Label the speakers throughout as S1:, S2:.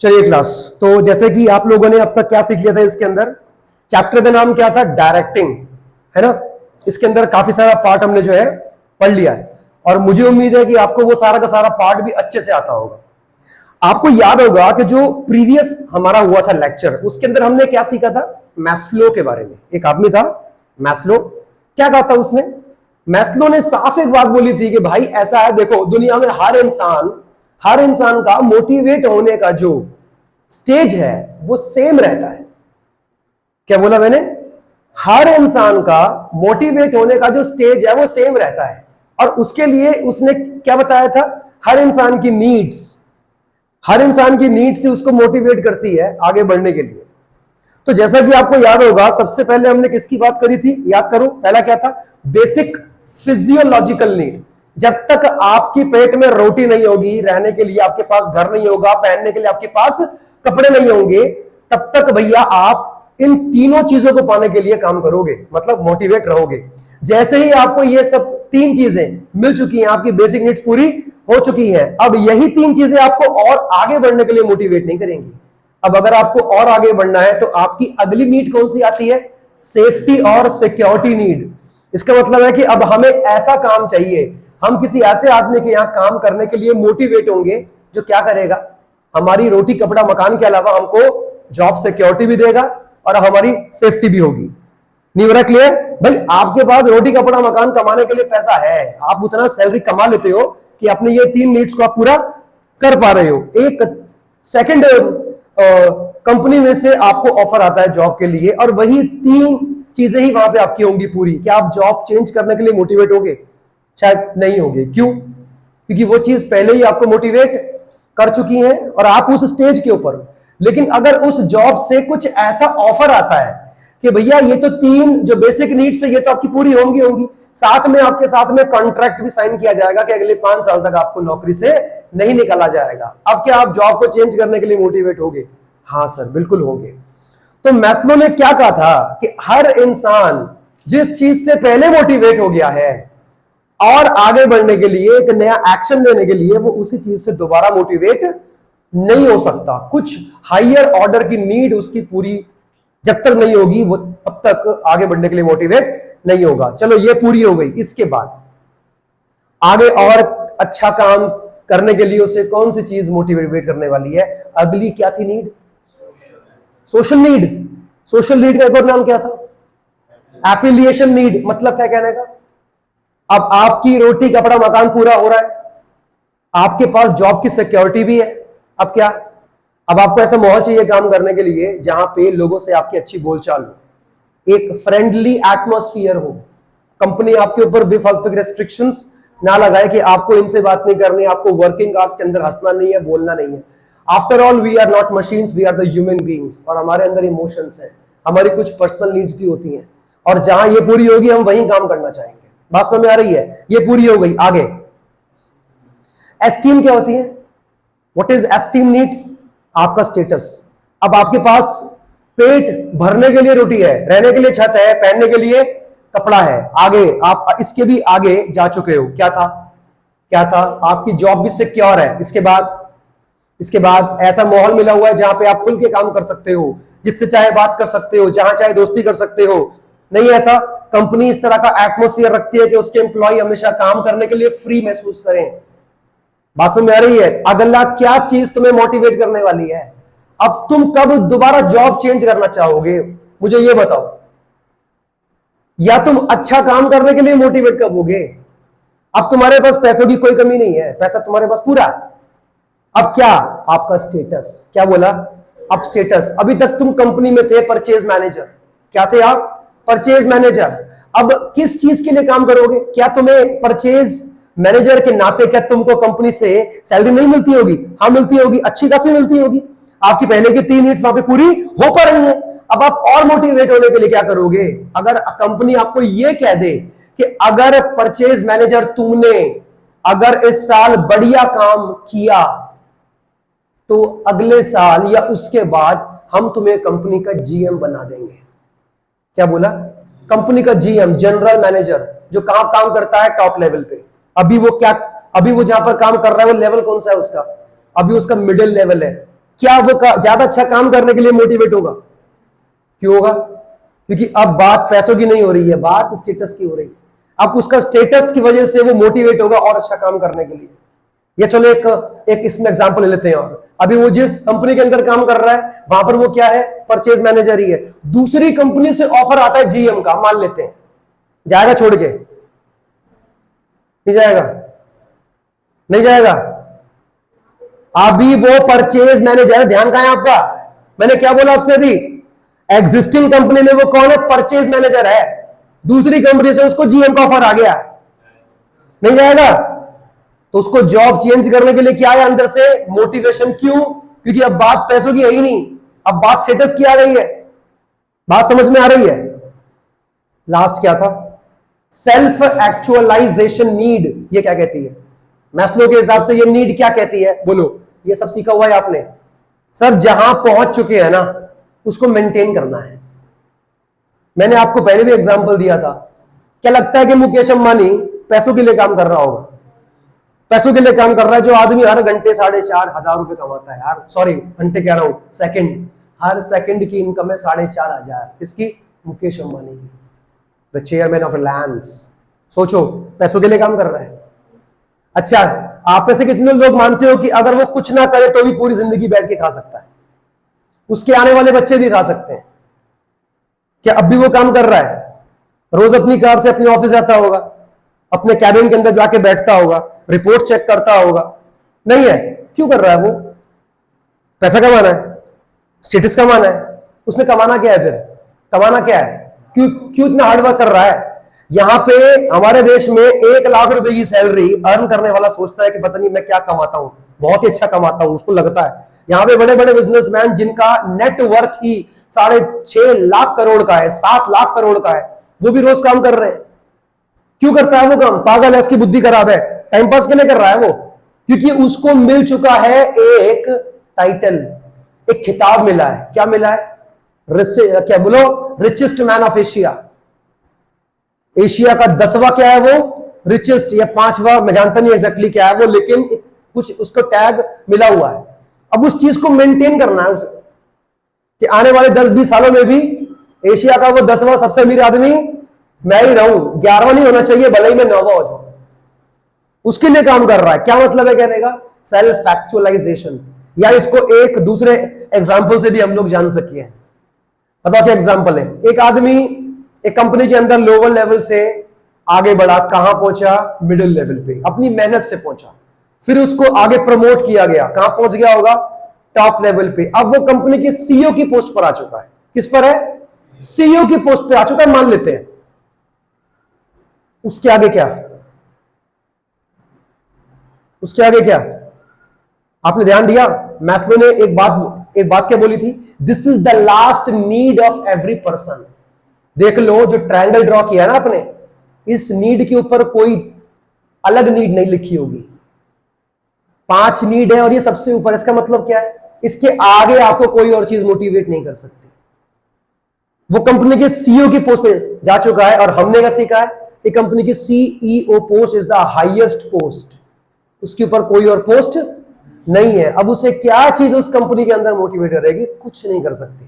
S1: चलिए क्लास, तो जैसे कि आप लोगों ने अब तक क्या सीख लिया था इसके अंदर, चैप्टर का नाम क्या था, डायरेक्टिंग, है ना। इसके अंदर काफी सारा पार्ट हमने जो है पढ़ लिया है और मुझे उम्मीद है कि आपको वो सारा का सारा पार्ट भी अच्छे से आता होगा। आपको याद होगा कि जो प्रीवियस हमारा हुआ था लेक्चर, उसके अंदर हमने क्या सीखा था, मैस्लो के बारे में। एक आदमी था मैस्लो, क्या कहा था उसने, मैस्लो ने साफ एक बात बोली थी कि भाई ऐसा है, देखो दुनिया में हर इंसान का मोटिवेट होने का जो स्टेज है वो सेम रहता है। क्या बोला मैंने, हर इंसान का मोटिवेट होने का जो स्टेज है वो सेम रहता है। और उसके लिए उसने क्या बताया था, हर इंसान की नीड्स से उसको मोटिवेट करती है आगे बढ़ने के लिए। तो जैसा कि आपको याद होगा, सबसे पहले हमने किसकी बात करी थी, याद करो, पहला क्या था, बेसिक फिजियोलॉजिकल नीड। जब तक आपकी पेट में रोटी नहीं होगी, रहने के लिए आपके पास घर नहीं होगा, पहनने के लिए आपके पास कपड़े नहीं होंगे, तब तक भैया आप इन तीनों चीजों को पाने के लिए काम करोगे, मतलब मोटिवेट रहोगे। जैसे ही आपको ये सब तीन चीजें मिल चुकी हैं, आपकी बेसिक नीड्स पूरी हो चुकी हैं, अब यही तीन चीजें आपको और आगे बढ़ने के लिए मोटिवेट नहीं करेंगी। अब अगर आपको और आगे बढ़ना है तो आपकी अगली नीड कौन सी आती है, सेफ्टी और सिक्योरिटी नीड। इसका मतलब है कि अब हमें ऐसा काम चाहिए, हम किसी ऐसे आदमी के यहां काम करने के लिए मोटिवेट होंगे जो क्या करेगा, हमारी रोटी कपड़ा मकान के अलावा हमको जॉब सिक्योरिटी भी देगा और हमारी सेफ्टी भी होगी। नहीं हो रहा क्लियर भाई, आपके पास रोटी कपड़ा मकान कमाने के लिए पैसा है, आप उतना सैलरी कमा लेते हो कि अपने ये तीन नीड्स को आप पूरा कर पा रहे हो। एक सेकंड कंपनी में से आपको ऑफर आता है जॉब के लिए और वही तीन चीजें ही वहां पे आपकी होंगी पूरी। क्या आप जॉब चेंज करने के लिए मोटिवेट होगे, शायद नहीं होगे। क्यों, क्योंकि वो चीज पहले ही आपको मोटिवेट कर चुकी है और आप उस स्टेज के ऊपर। लेकिन अगर उस जॉब से कुछ ऐसा ऑफर आता है कि भैया ये तो तीन जो बेसिक नीड्स है ये तो आपकी पूरी होंगी, साथ में आपके साथ में कॉन्ट्रैक्ट भी साइन किया जाएगा कि अगले 5 साल तक आपको नौकरी से नहीं निकाला जाएगा, अब क्या आप जॉब को चेंज करने के लिए मोटिवेट होगे? हाँ सर, बिल्कुल होंगे। तो मैस्लो ने क्या कहा था कि हर इंसान जिस चीज से पहले मोटिवेट हो गया है और आगे बढ़ने के लिए एक नया एक्शन लेने के लिए वो उसी चीज से दोबारा मोटिवेट नहीं हो सकता। कुछ हायर ऑर्डर की नीड उसकी पूरी जब तक नहीं होगी वो तब तक आगे बढ़ने के लिए मोटिवेट नहीं होगा। चलो ये पूरी हो गई, इसके बाद आगे और अच्छा काम करने के लिए उसे कौन सी चीज मोटिवेट करने वाली है, अगली क्या थी need, social need. Social need का एक और नाम क्या था, एफिलिएशन नीड। मतलब क्या कहने का, अब आपकी रोटी कपड़ा मकान पूरा हो रहा है, आपके पास जॉब की सिक्योरिटी भी है, अब क्या, अब आपको ऐसा माहौल चाहिए काम करने के लिए जहां पे लोगों से आपकी अच्छी बोलचाल हो, एक फ्रेंडली एटमॉस्फेयर हो, कंपनी आपके ऊपर बेफालतू रेस्ट्रिक्शंस ना लगाए कि आपको इनसे बात नहीं करनी, आपको वर्किंग आवर्स के अंदर हंसना नहीं है, बोलना नहीं है। After all we are not machines, we are the human beings, और हमारे अंदर इमोशंस हैं, हमारी कुछ पर्सनल नीड्स भी होती हैं, और जहां ये पूरी होगी हम वहीं काम करना चाहेंगे। बात समझ में आ रही है, ये पूरी हो गई। आगे एस्टीम क्या होती है, व्हाट इज एस्टीम नीड्स, आपका स्टेटस। अब आपके पास पेट भरने के लिए रोटी है, रहने के लिए छत है, पहनने के लिए कपड़ा है, आगे आप इसके भी आगे जा चुके हो, क्या था, आपकी जॉब भी सिक्योर है, इसके बाद ऐसा माहौल मिला हुआ है जहां पे आप खुल के काम कर सकते हो, जिससे चाहे बात कर सकते हो, जहां चाहे दोस्ती कर सकते हो। नहीं ऐसा, कंपनी इस तरह का एटमॉस्फेयर रखती है कि उसके एम्प्लॉय हमेशा काम करने के लिए फ्री महसूस करें। बात समझ में आ रही है, अगला क्या चीज तुम्हें मोटिवेट करने वाली है, अब तुम कब दोबारा जॉब चेंज करना चाहोगे, मुझे ये बताओ, या तुम अच्छा काम करने के लिए मोटिवेट कब होगे? अब तुम्हारे पास पैसों की कोई कमी नहीं है, पैसा तुम्हारे पास पूरा। अब क्या, आपका स्टेटस, क्या बोला, अब स्टेटस। अभी तक तुम कंपनी में थे परचेज मैनेजर, क्या थे आप, परचेज मैनेजर। अब किस चीज के लिए काम करोगे, क्या तुम्हें परचेज मैनेजर के नाते क्या तुमको कंपनी से सैलरी नहीं मिलती होगी? हाँ मिलती होगी, अच्छी खासी मिलती होगी, आपकी पहले की 3 नीड्स वहां पे पूरी हो पा रही है। अब आप और मोटिवेट होने के लिए क्या करोगे, अगर कंपनी आपको यह कह दे कि अगर परचेज मैनेजर तुमने अगर इस साल बढ़िया काम किया तो अगले साल या उसके बाद हम तुम्हें कंपनी का जीएम बना देंगे। क्या बोला, कंपनी का जीएम, जनरल मैनेजर, जो काम करता है टॉप लेवल पे। अभी वो जहां पर काम कर रहा है वो लेवल कौन सा है उसका, अभी उसका मिडिल लेवल है, क्या वो ज्यादा अच्छा काम करने के लिए मोटिवेट होगा? क्यों होगा? क्योंकि अब बात पैसों की नहीं हो रही है, बात स्टेटस की हो रही है। अब उसका स्टेटस की वजह से वो मोटिवेट होगा और अच्छा काम करने के लिए। या चलो एक इसमें एग्जांपल ले लेते हैं। और अभी वो जिस कंपनी के अंदर काम कर रहा है वहां पर वो क्या है? परचेज मैनेजर ही है। दूसरी कंपनी से ऑफर आता है जीएम का, मान लेते हैं, जाएगा छोड़ के? नहीं जाएगा, नहीं जाएगा। अभी वो परचेज मैनेजर, ध्यान कहां है आपका? मैंने क्या बोला आपसे अभी? एग्जिस्टिंग कंपनी में वो कौन है? परचेज मैनेजर है। दूसरी कंपनी से उसको जीएम का ऑफर आ गया, नहीं जाएगा? तो उसको जॉब चेंज करने के लिए क्या है अंदर से? मोटिवेशन। क्यों? क्योंकि अब बात पैसों की है ही नहीं, अब बात स्टेटस की आ गई है। बात समझ में आ रही है? लास्ट क्या था? Self actualization need. ये क्या कहती है मैस्लो के हिसाब से? ये नीड क्या कहती है? बोलो। ये सब सीखा हुआ है आपने? सर जहां पहुंच चुके हैं ना, उसको मेंटेन करना है। मैंने आपको पहले भी एग्जांपल दिया था। क्या लगता है कि मुकेश अंबानी पैसों के लिए काम कर रहा होगा? पैसों के लिए काम कर रहा है जो आदमी हर घंटे 4,500 रुपए कमाता है, यार सॉरी घंटे कह रहा हूं, सेकंड, हर सेकंड की इनकम है 4,500। किसकी? मुकेश अंबानी की, द चेयरमैन ऑफ रिलायंस। सोचो, पैसों के लिए काम कर रहा है। अच्छा, आप में से कितने लोग मानते हो कि अगर वो कुछ ना करे तो भी पूरी जिंदगी बैठ के खा सकता है? उसके आने वाले बच्चे भी खा सकते हैं। क्या अब भी वो काम कर रहा है? रोज अपनी कार से अपने ऑफिस जाता होगा, अपने कैबिन के अंदर जाके बैठता होगा, रिपोर्ट चेक करता होगा? नहीं है। क्यों कर रहा है वो? पैसा कमाना है, स्टेटस कमाना है। उसने कमाना क्या है फिर? कमाना क्या है? क्यों क्यों इतना हार्डवर्क कर रहा है? यहां पे हमारे देश में 1,00,000 रुपए की सैलरी अर्न करने वाला सोचता है कि पता नहीं मैं क्या कमाता हूं, बहुत ही अच्छा कमाता हूं, उसको लगता है। यहां पे बड़े बड़े बिजनेसमैन जिनका नेट वर्थ ही 6.5 लाख करोड़ का है, 7 लाख करोड़ का है, वो भी रोज काम कर रहे हैं। क्यों करता है वो काम? पागल है, उसकी बुद्धि खराब है, टाइम पास के लिए कर रहा है वो। क्योंकि उसको मिल चुका है एक टाइटल, एक खिताब मिला है। क्या मिला है? क्या बोलो? Richest man of Asia. Asia का 10वां क्या है वो? रिचेस्ट, या 5वां, मैं जानता नहीं एग्जैक्टली क्या है वो, लेकिन कुछ उसको टैग मिला हुआ है। अब उस चीज को मेंटेन करना है उसे कि आने वाले 10-20 सालों में भी एशिया का वो 10वां सबसे अमीर आदमी मैं ही रहूं, 11वां नहीं होना चाहिए, भले ही मैं 9वां हो जाऊं। उसके लिए काम कर रहा है। क्या मतलब है कहने का? Self actualization. या इसको एक दूसरे एग्जाम्पल से भी हम लोग जान सकिए। बताओ क्या एग्जाम्पल है? एक आदमी एक कंपनी के अंदर लोअर लेवल से आगे बढ़ा, कहां पहुंचा? मिडिल लेवल पे, अपनी मेहनत से पहुंचा। फिर उसको आगे प्रमोट किया गया, कहां पहुंच गया होगा? टॉप लेवल पे। अब वो कंपनी के सीईओ की पोस्ट पर आ चुका है। किस पर है? सीईओ की पोस्ट पे आ चुका है, मान लेते हैं। उसके आगे क्या? उसके आगे क्या? आपने ध्यान दिया? मैस्लो ने एक बात क्या बोली थी? This is the last need of every person. देख लो, जो ट्रायंगल ड्रॉ किया ना आपने, इस नीड के ऊपर कोई अलग नीड नहीं लिखी होगी। 5 नीड है और ये सबसे ऊपर। इसका मतलब क्या है? इसके आगे आपको कोई और चीज मोटिवेट नहीं कर सकती। वो कंपनी के सीईओ की पोस्ट पे जा चुका है और हमने क्या सीखा है? कि कंपनी की CEO post is the highest post, उसके ऊपर कोई और पोस्ट नहीं है। अब उसे क्या चीज उस कंपनी के अंदर मोटिवेट करेगी? कुछ नहीं कर सकती,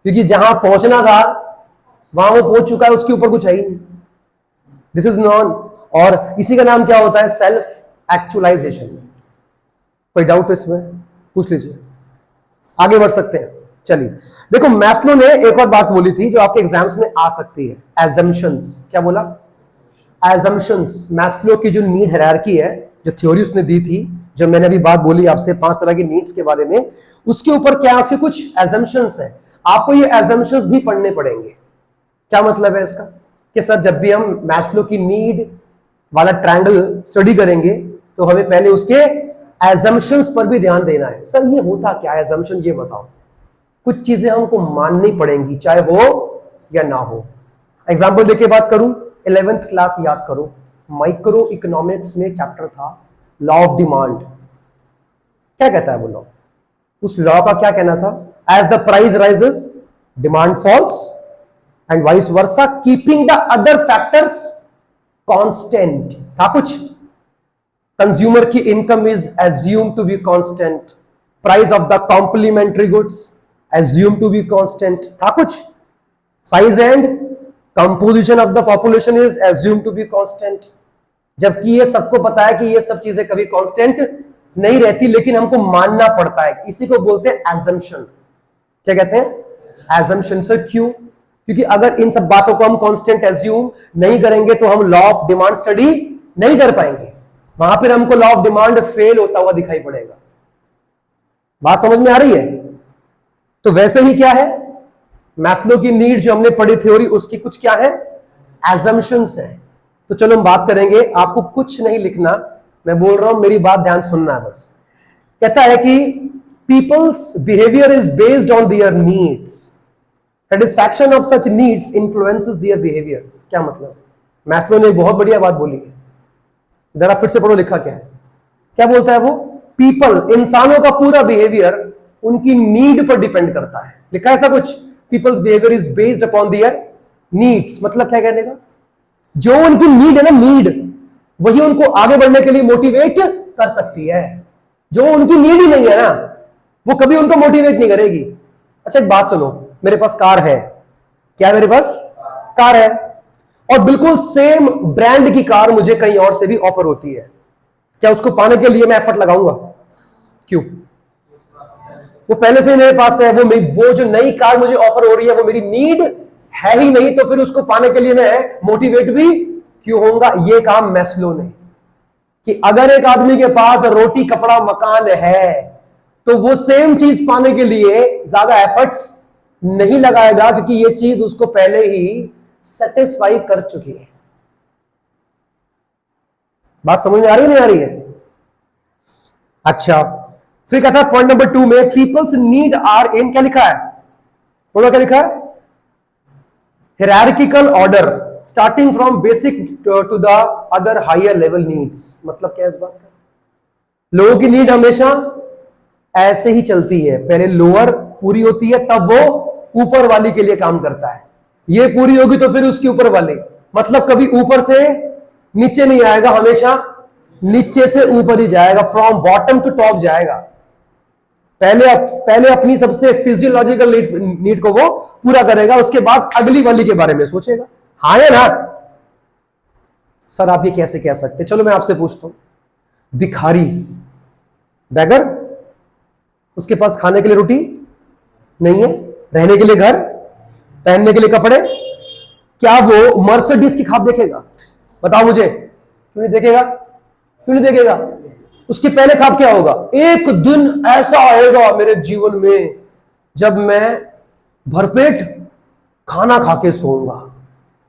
S1: क्योंकि जहां पहुंचना था वहां वो पहुंच चुका है, उसके ऊपर कुछ है ही नहीं। दिस इज नॉन, और इसी का नाम क्या होता है? Self actualisation. कोई डाउट इसमें? पूछ लीजिए, आगे बढ़ सकते हैं। चलिए देखो, मैस्लो ने एक और बात बोली थी जो आपके एग्जाम्स में आ सकती है, एजम्पशंस। क्या बोला? एजम्पशंस। मैस्लो की जो नीड हायरार्की है, जो थ्योरी उसने दी थी, जो मैंने अभी बात बोली आपसे 5 तरह की नीड्स के बारे में, उसके ऊपर क्या उसके कुछ एजम्पशंस है। आपको ये एजम्पशंस भी पढ़ने पड़ेंगे। क्या मतलब है इसका? कि सर जब भी हम मैस्लो की नीड वाला ट्रायंगल स्टडी करेंगे तो हमें पहले उसके एजम्पशंस पर भी ध्यान देना है। सर ये होता क्या है एजम्पशन? ये बताओ। कुछ चीजें हमको माननी पड़ेंगी, चाहे हो या ना हो। एग्जाम्पल देके बात करूं, 11th क्लास याद करो, माइक्रो इकोनॉमिक्स में चैप्टर था लॉ ऑफ डिमांड। क्या कहता है वो लॉ? उस लॉ का क्या कहना था? As the price rises demand falls and vice versa, keeping the other factors constant. था कुछ? कंज्यूमर की income is assume to be constant, price of the complementary goods assume to be constant था कुछ, size and composition of the population is assume to be constant, जबकि ये सबको पता है कि ये सब चीजें कभी कांस्टेंट नहीं रहती, लेकिन हमको मानना पड़ता है, इसी को बोलते हैं एजम्पशन। क्या कहते हैं? एजम्पशन। सर क्यों? क्योंकि अगर इन सब बातों को हम कांस्टेंट एज्यूम नहीं करेंगे तो हम लॉ ऑफ डिमांड स्टडी नहीं कर पाएंगे, वहां पर हमको लॉ ऑफ डिमांड फेल होता हुआ दिखाई पड़ेगा। बात समझ में आ रही है? तो वैसे ही क्या है, मैस्लो की नीड जो हमने पढ़ी थ्योरी, उसकी कुछ क्या है? एजम्पशंस है। तो चलो हम बात करेंगे, आपको कुछ नहीं लिखना, मैं बोल रहा हूं, मेरी बात ध्यान सुनना है बस। कहता है कि peoples behaviour is based on their needs, satisfaction of such needs influences their behaviour. क्या मतलब? मैस्लो ने एक बहुत बढ़िया बात बोली है, जरा फिर से पढ़ो लिखा क्या है। क्या बोलता है वो? पीपल, इंसानों का पूरा बिहेवियर उनकी नीड पर डिपेंड करता है। लिखा है ऐसा कुछ, peoples behaviour is based upon their needs. मतलब क्या कहने का? जो उनकी नीड है ना, नीड, वही उनको आगे बढ़ने के लिए मोटिवेट कर सकती है। जो उनकी नीड ही नहीं है ना, वो कभी उनको मोटिवेट नहीं करेगी। अच्छा एक बात सुनो, मेरे पास कार है, क्या है मेरे पास? कार है, और बिल्कुल सेम ब्रांड की कार मुझे कहीं और से भी ऑफर होती है, क्या उसको पाने के लिए मैं एफर्ट लगाऊंगा? क्यों? वो पहले से मेरे पास है, वो जो नई कार मुझे ऑफर हो रही है वो मेरी नीड है ही नहीं, तो फिर उसको पाने के लिए मैं मोटिवेट भी क्यों होऊंगा? ये काम मैस्लो ने, कि अगर एक आदमी के पास रोटी कपड़ा मकान है तो वो सेम चीज पाने के लिए ज्यादा एफर्ट्स नहीं लगाएगा, क्योंकि ये चीज उसको पहले ही सेटिस्फाई कर चुकी है। बात समझ में आ रही है नहीं आ रही है? अच्छा फिर कहता है पॉइंट नंबर 2 में, पीपल्स नीड आर इन, क्या लिखा है? बोलो क्या लिखा है? hierarchical order starting from basic to the other higher level needs। मतलब क्या है इस बात का? लोगों की नीड हमेशा ऐसे ही चलती है, पहले लोअर पूरी होती है तब वो ऊपर वाली के लिए काम करता है, ये पूरी होगी तो फिर उसके ऊपर वाले, मतलब कभी ऊपर से नीचे नहीं आएगा, हमेशा नीचे से ऊपर ही जाएगा, फ्रॉम बॉटम टू टॉप जाएगा। पहले अपनी सबसे फिजियोलॉजिकल नीड को वो पूरा करेगा, उसके बाद अगली वाली के बारे में सोचेगा। हाँ या ना? सर आप ये कैसे कह सकते? चलो मैं आपसे पूछता हूं, भिखारी, बेगर, उसके पास खाने के लिए रोटी नहीं है, रहने के लिए घर, पहनने के लिए कपड़े, क्या वो मर्सिडीज की खाप देखेगा? बताओ मुझे, क्यों नहीं देखेगा? क्यों नहीं देखेगा? उसके पहले खाब क्या होगा? एक दिन ऐसा आएगा मेरे जीवन में जब मैं भरपेट खाना खा के सोऊंगा।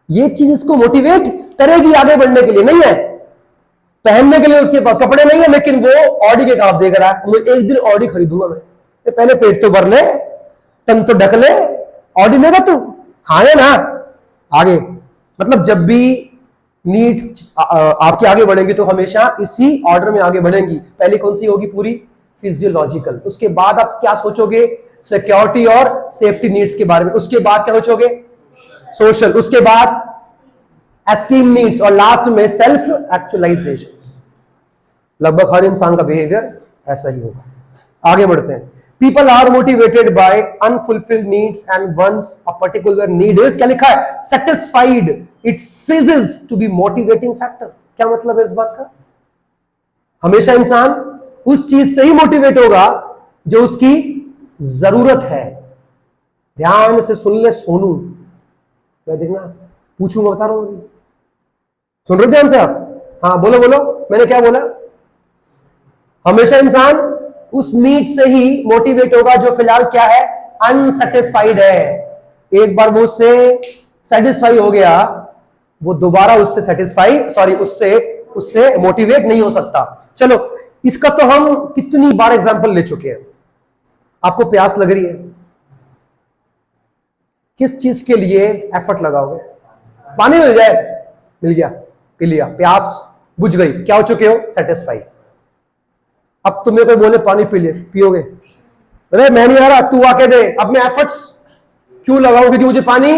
S1: ये चीज इसको मोटिवेट करेगी आगे बढ़ने के लिए। नहीं है पहनने के लिए उसके पास कपड़े नहीं है, लेकिन वो ऑडी के खाब देख रहा है, मैं एक दिन ऑडी खरीदूंगा। मैं पहले पेट तो भर ले, तन तो ढक ले, ऑडी लेगा तू? हाँ या ना? आगे मतलब जब भी नीड्स आपके आगे बढ़ेंगी तो हमेशा इसी ऑर्डर में आगे बढ़ेंगी। पहले कौन सी होगी? पूरी फिजियोलॉजिकल, उसके बाद आप क्या सोचोगे? सिक्योरिटी और सेफ्टी नीड्स के बारे में, उसके बाद क्या सोचोगे? सोशल, उसके बाद एस्टीम नीड्स, और लास्ट में सेल्फ एक्चुअलाइजेशन। लगभग हर इंसान का बिहेवियर ऐसा ही होगा। आगे बढ़ते हैं। People are motivated by unfulfilled needs, and once a particular need is, क्या लिखा है? satisfied, it ceases to be motivating factor। क्या मतलब है इस बात का? हमेशा इंसान उस चीज से ही मोटिवेट होगा जो उसकी जरूरत है। ध्यान से सुन ले सोनू, मैं देखना पूछूंगा, बता रहा हूं अभी। सुन रहे ध्यान से आप? हाँ बोलो बोलो, मैंने क्या बोला? हमेशा इंसान उस नीड से ही मोटिवेट होगा जो फिलहाल क्या है? अनसेटिस्फाइड है। एक बार वो उससे सेटिस्फाई हो गया, वो दोबारा उससे उससे मोटिवेट नहीं हो सकता। चलो इसका तो हम कितनी बार एग्जांपल ले चुके हैं। आपको प्यास लग रही है, किस चीज के लिए एफर्ट लगाओगे? पानी मिल जाए, मिल गया, पी लिया, प्यास बुझ गई, क्या हो चुके हो? सेटिस्फाई। अब तुम्हें कोई बोले पानी पी ले, पियोगे? अरे मैं नहीं आ रहा, तू आके दे। अब मैं एफर्ट्स क्यों लगाऊं? क्योंकि मुझे पानी,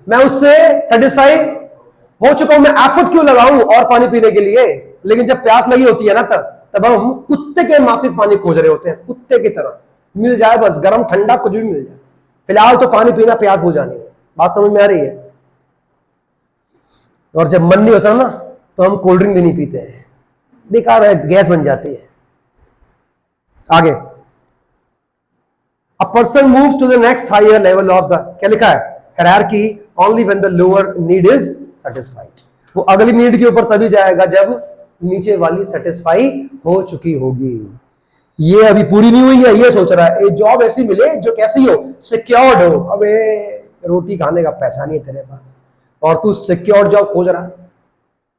S1: मैं उससे सेटिस्फाई हो चुका हूं, मैं एफर्ट क्यों लगाऊं और पानी पीने के लिए? लेकिन जब प्यास लगी होती है ना, तब हम कुत्ते के माफिक पानी खोज रहे होते हैं, कुत्ते की तरह मिल जाए बस, गर्म ठंडा कुछ भी मिल जाए, फिलहाल तो पानी पीना, प्यास बुझानी है। बात समझ में आ रही है? और जब मन नहीं होता ना तो हम कोल्ड ड्रिंक भी नहीं पीते हैं, बेकार है, गैस बन जाती है। आगे, a person moves to the next higher level of the, क्या लिखा है, hierarchy only when the lower need is satisfied. वो अगली नीड के ऊपर तभी जाएगा जब नीचे वाली सेटिस्फाई हो चुकी होगी। ये अभी पूरी नहीं हुई है, ये सोच रहा है जॉब ऐसी मिले जो कैसी हो, सिक्योर्ड हो। अबे रोटी खाने का पैसा नहीं है तेरे पास और तू सिक्योर्ड जॉब खोज रहा है।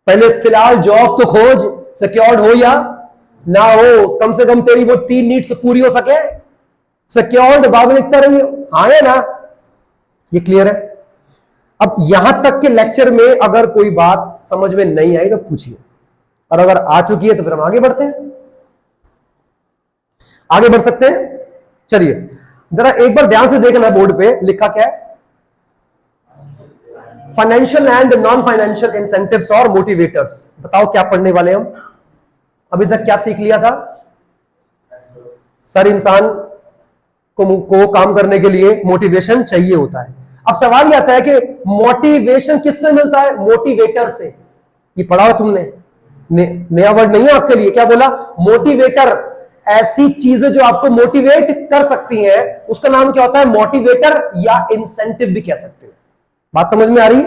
S1: पहले फिलहाल जॉब तो खोज, सिक्योर्ड हो या ना हो, कम से कम तेरी वो 3 नीड्स पूरी हो सके। सिक्योर्ड बाद में लिखता रहिए, हाँ है ना? ये क्लियर है? अब यहां तक के लेक्चर में अगर कोई बात समझ में नहीं आई तो पूछिए, और अगर आ चुकी है तो फिर हम आगे बढ़ते हैं। आगे बढ़ सकते हैं? चलिए जरा एक बार ध्यान से देखना, बोर्ड पे लिखा क्या है, financial and non financial incentives और मोटिवेटर्स। बताओ क्या पढ़ने वाले हम? अभी तक क्या सीख लिया था? सर इंसान को काम करने के लिए मोटिवेशन चाहिए होता है। अब सवाल यह आता है कि मोटिवेशन किससे मिलता है? मोटिवेटर से। ये पढ़ा हो तुमने? नया वर्ड नहीं है आपके लिए। क्या बोला? मोटिवेटर। ऐसी चीजें जो आपको मोटिवेट कर सकती हैं उसका नाम क्या होता है? मोटिवेटर या इंसेंटिव भी कह सकते हो। बात समझ में आ रही?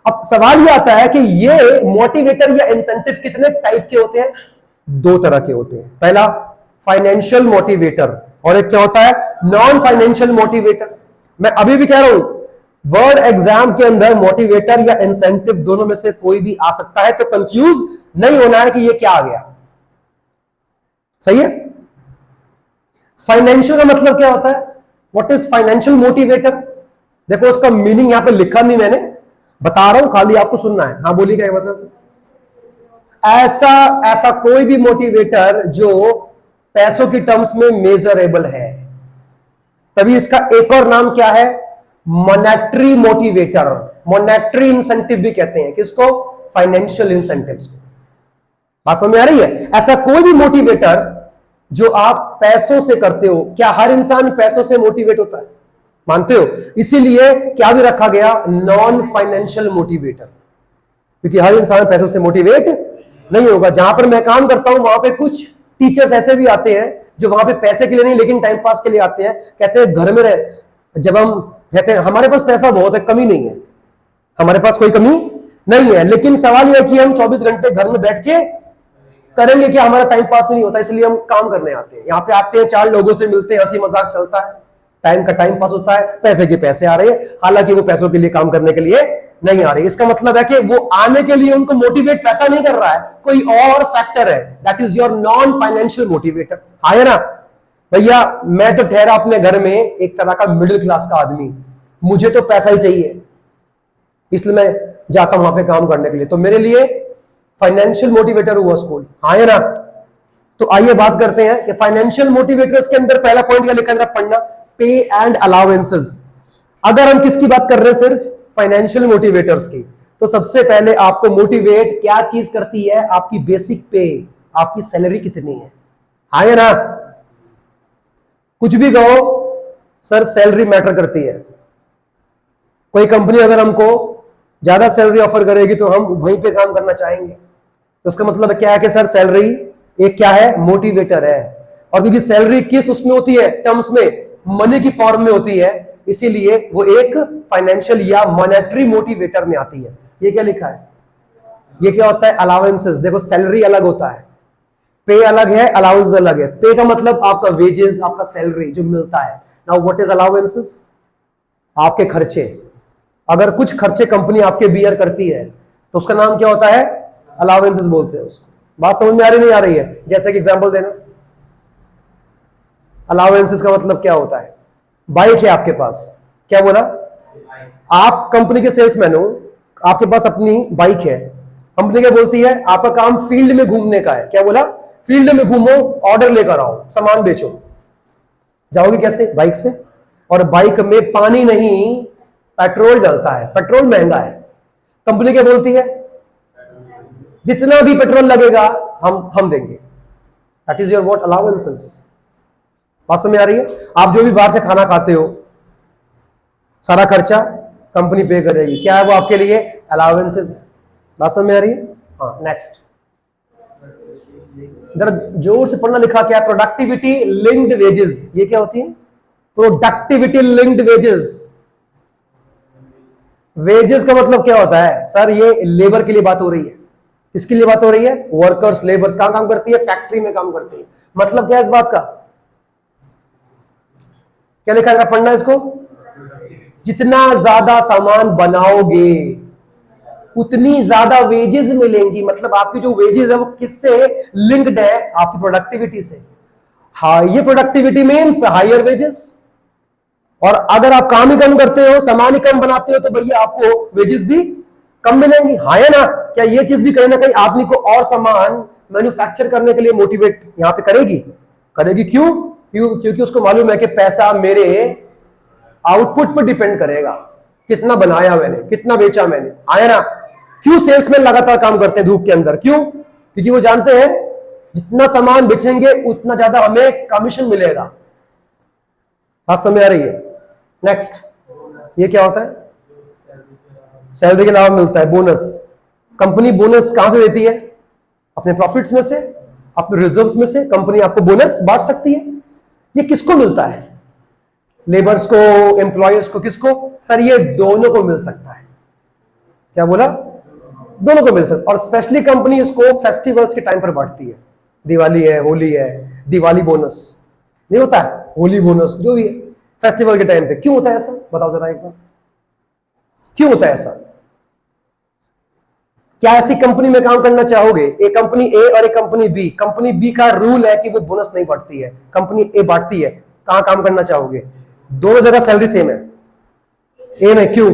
S1: अब सवाल यह आता है कि ये मोटिवेटर या इंसेंटिव कितने टाइप के होते हैं? 2 तरह के होते हैं। पहला फाइनेंशियल मोटिवेटर और एक क्या होता है? Non financial motivator. मैं अभी भी कह रहा हूं वर्ड एग्जाम के अंदर मोटिवेटर या इंसेंटिव दोनों में से कोई भी आ सकता है, तो कंफ्यूज नहीं होना है कि ये क्या आ गया। सही है? फाइनेंशियल का मतलब क्या होता है? What is financial motivator? देखो उसका मीनिंग यहां पे लिखा नहीं मैंने, बता रहा हूं, खाली आपको सुनना है। हाँ बोलिए, क्या बता? ऐसा कोई भी मोटिवेटर जो पैसों की टर्म्स में मेजरेबल है, तभी इसका एक और नाम क्या है? मॉनेटरी मोटिवेटर, मॉनेटरी इंसेंटिव भी कहते हैं। किसको? फाइनेंशियल इंसेंटिव्स को। बात समझ में आ रही है? ऐसा कोई भी मोटिवेटर जो आप पैसों से करते हो। क्या हर इंसान पैसों से मोटिवेट होता है? मानते हो? इसीलिए क्या भी रखा गया? नॉन फाइनेंशियल मोटिवेटर, क्योंकि हर इंसान पैसों से मोटिवेट नहीं होगा। जहां पर मैं काम करता हूं वहां पे कुछ टीचर्स ऐसे भी आते हैं जो वहां पे पैसे के लिए नहीं लेकिन टाइम पास के लिए आते हैं। कहते हैं घर में रह, जब हम कहते हैं हमारे पास पैसा बहुत है, कमी नहीं है, हमारे पास कोई कमी नहीं है, लेकिन सवाल यह है कि हम 24 घंटे घर में बैठ के करेंगे कि हमारा टाइम पास ही नहीं होता, इसलिए हम काम करने आते हैं। यहाँ पे आते हैं, 4 लोगों से मिलते हैं, हंसी मजाक चलता है, टाइम का टाइम पास होता है, पैसे के पैसे आ रहे हैं, हालांकि वो पैसों के लिए काम करने के लिए नहीं आ रही। इसका मतलब है कि वो आने के लिए उनको मोटिवेट पैसा नहीं कर रहा है, कोई और फैक्टर है। That is your non financial motivator. है ना भैया? मैं तो ठहरा अपने घर में एक तरह का मिडिल क्लास का आदमी, मुझे तो पैसा ही चाहिए, इसलिए मैं जाता हूं वहां पे काम करने के लिए, तो मेरे लिए फाइनेंशियल मोटिवेटर हुआ स्कूल। है ना? तो आइए बात करते हैं कि फाइनेंशियल मोटिवेटर्स के अंदर पहला पॉइंट क्या लिखा है, पढ़ना, पे एंड अलाउंसेस। अगर हम किसकी बात कर रहे हैं? सिर्फ फाइनेंशियल मोटिवेटर्स की। तो सबसे पहले आपको मोटिवेट क्या चीज करती है? आपकी बेसिक पे, आपकी सैलरी कितनी है ना? कुछ भी कहो सर, सैलरी मैटर करती है। कोई कंपनी अगर हमको ज्यादा सैलरी ऑफर करेगी तो हम वहीं पे काम करना चाहेंगे। तो उसका मतलब क्या है कि सर सैलरी एक क्या है? मोटिवेटर है। और क्योंकि सैलरी किस उसमें होती है? टर्म्स में, मनी की फॉर्म में होती है, इसीलिए वो एक फाइनेंशियल या मॉनेटरी मोटिवेटर में आती है। ये क्या लिखा है? ये क्या होता है? अलाउंसेस। देखो सैलरी अलग होता है, पे अलग है, अलाउंस अलग है। पे का मतलब आपका वेजेस, आपका सैलरी जो मिलता है। Now what is allowances? आपके खर्चे। अगर कुछ खर्चे कंपनी आपके बियर करती है तो उसका नाम क्या होता है? अलाउंसेस बोलते हैं उसको। बात समझ में आ रही नहीं आ रही है? जैसे कि एग्जांपल देना, अलाउंसेस का मतलब क्या होता है? बाइक है आपके पास, क्या बोला? आप कंपनी के सेल्समैन हो, आपके पास अपनी बाइक है, कंपनी क्या बोलती है? आपका काम फील्ड में घूमने का है, क्या बोला? फील्ड में घूमो, ऑर्डर लेकर आओ, सामान बेचो। जाओगे कैसे? बाइक से। और बाइक में पानी नहीं, पेट्रोल डलता है, पेट्रोल महंगा है। कंपनी क्या बोलती है? जितना भी पेट्रोल लगेगा हम देंगे। That is your what allowances. बात समझ आ रही है? आप जो भी बाहर से खाना खाते हो सारा खर्चा कंपनी पे करेगी, क्या है वो आपके लिए? अलाउंसेस। बात समझ में आ रही है? हाँ, नेक्स्ट जरा जोर से पढ़ना, लिखा क्या है? Productivity linked wages. ये क्या होती है? Productivity linked wages. वेजेस का मतलब क्या होता है सर? ये लेबर के लिए बात हो रही है। किसके लिए बात हो रही है? Workers, labours. कहां काम करती है? फैक्ट्री में काम करती है। मतलब क्या है इस बात का? क्या लिखा है? पढ़ना इसको। जितना ज्यादा सामान बनाओगे उतनी ज्यादा वेजेस मिलेंगी। मतलब आपकी जो वेजेस है वो किससे लिंक्ड है? आपकी प्रोडक्टिविटी से। High productivity means higher wages. और अगर आप काम ही कम करते हो, सामान ही कम बनाते हो, तो भैया आपको वेजेस भी कम मिलेंगी। हाँ है ना? क्या ये चीज भी कहीं ना कहीं आदमी को और सामान मैन्युफैक्चर करने के लिए मोटिवेट यहां पे करेगी? करेगी। क्यों? क्योंकि उसको मालूम है कि पैसा मेरे आउटपुट पर डिपेंड करेगा, कितना बनाया मैंने, कितना बेचा मैंने। आया ना? क्यों सेल्समैन लगातार काम करते हैं धूप के अंदर? क्यों? क्योंकि वो जानते हैं जितना सामान बेचेंगे उतना ज्यादा हमें कमीशन मिलेगा। बात समझ आ रही है? नेक्स्ट, ये क्या होता है? सैलरी के अलावा मिलता है बोनस। कंपनी बोनस कहां से देती है? अपने प्रॉफिट्स में से, अपने रिजर्व्स में से कंपनी आपको बोनस बांट सकती है। ये किसको मिलता है? लेबर्स को, एम्प्लॉयर्स को, किसको? सर ये दोनों को मिल सकता है। क्या बोला? दोनों को मिल सकता है। और स्पेशली कंपनी इसको फेस्टिवल्स के टाइम पर बांटती है। दिवाली है, होली है, दिवाली बोनस नहीं होता है, होली बोनस, जो भी है फेस्टिवल के टाइम पे। क्यों होता है ऐसा? बताओ जरा एक बार, क्यों होता है ऐसा? क्या ऐसी कंपनी में काम करना चाहोगे? एक कंपनी ए और एक कंपनी बी। कंपनी बी का रूल है कि वो बोनस नहीं बांटती है, कंपनी ए बांटती है। कहां काम करना चाहोगे? दोनों जगह सैलरी सेम है, ए में। क्यों?